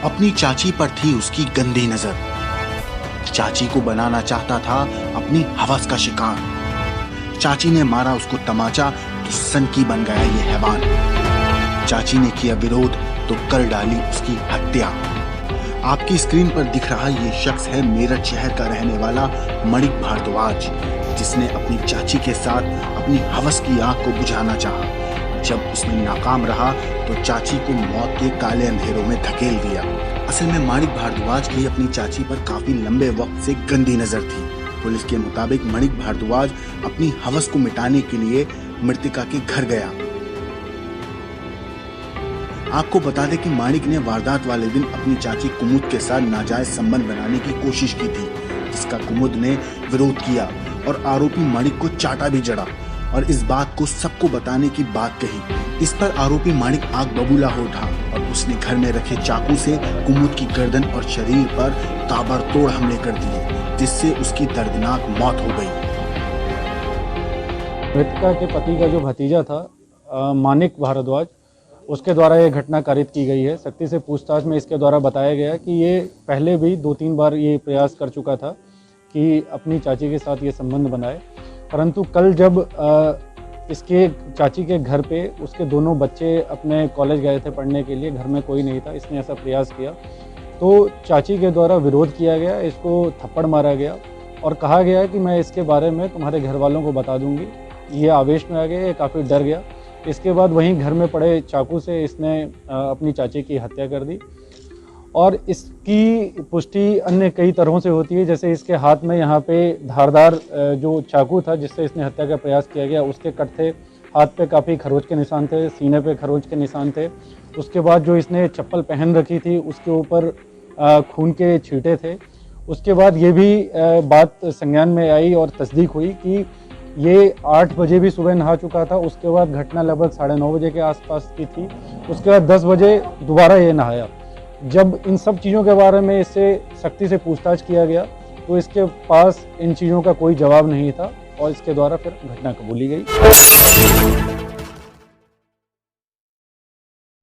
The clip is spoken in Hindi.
अपनी चाची पर थी उसकी गंदी नजर। चाची को बनाना चाहता था अपनी हवस का शिकार। चाची ने मारा उसको तमाचा तो सनकी बन गया ये हैवान। चाची ने किया विरोध तो कर डाली उसकी हत्या। आपकी स्क्रीन पर दिख रहा ये शख्स है मेरठ शहर का रहने वाला मणिक भारद्वाज, जिसने अपनी चाची के साथ अपनी हवस की आग को बुझाना चाहा। जब उसमें नाकाम रहा तो चाची को मौत के काले अंधेरों में धकेल दिया। असल में मणिक भारद्वाज की अपनी चाची पर काफी लंबे वक्त से गंदी नजर थी। पुलिस के मुताबिक मणिक भारद्वाज अपनी हवस को मिटाने के लिए मृतका के घर गया। आपको बता दें कि माणिक ने वारदात वाले दिन अपनी चाची कुमुद के साथ नाजायज संबंध बनाने की कोशिश की थी, जिसका कुमुद ने विरोध किया और आरोपी माणिक को चाटा भी जड़ा और इस बात को सबको बताने की बात कही। इस पर आरोपी माणिक आग बबूला हो उठा और उसने घर में रखे चाकू से कुमुद की गर्दन और शरीर पर ताबड़तोड़ हमले कर दिए, जिससे उसकी दर्दनाक मौत हो गई। मृतका के पति का जो भतीजा था माणिक भारद्वाज, उसके द्वारा ये घटना कारित की गई है। सख्ती से पूछताछ में इसके द्वारा बताया गया कि ये पहले भी 2-3 बार ये प्रयास कर चुका था कि अपनी चाची के साथ ये संबंध बनाए, परंतु कल जब इसके चाची के घर पे उसके दोनों बच्चे अपने कॉलेज गए थे पढ़ने के लिए, घर में कोई नहीं था, इसने ऐसा प्रयास किया तो चाची के द्वारा विरोध किया गया, इसको थप्पड़ मारा गया और कहा गया कि मैं इसके बारे में तुम्हारे घर वालों को बता दूंगी। ये आवेश में आ गया, ये काफ़ी डर गया। इसके बाद वहीं घर में पड़े चाकू से इसने अपनी चाची की हत्या कर दी और इसकी पुष्टि अन्य कई तरहों से होती है। जैसे इसके हाथ में यहाँ पे धारदार जो चाकू था जिससे इसने हत्या का प्रयास किया गया, उसके कट थे। हाथ पे काफ़ी खरोच के निशान थे, सीने पे खरोच के निशान थे। उसके बाद जो इसने चप्पल पहन रखी थी उसके ऊपर खून के छींटे थे। उसके बाद ये भी बात संज्ञान में आई और तस्दीक हुई कि ये 8 बजे भी सुबह नहा चुका था। उसके बाद घटना लगभग 9:30 बजे के आसपास की थी। उसके बाद 10 बजे दोबारा ये नहाया। जब इन सब चीज़ों के बारे में इससे सख्ती से पूछताछ किया गया तो इसके पास इन चीज़ों का कोई जवाब नहीं था और इसके द्वारा फिर घटना कबूली गई।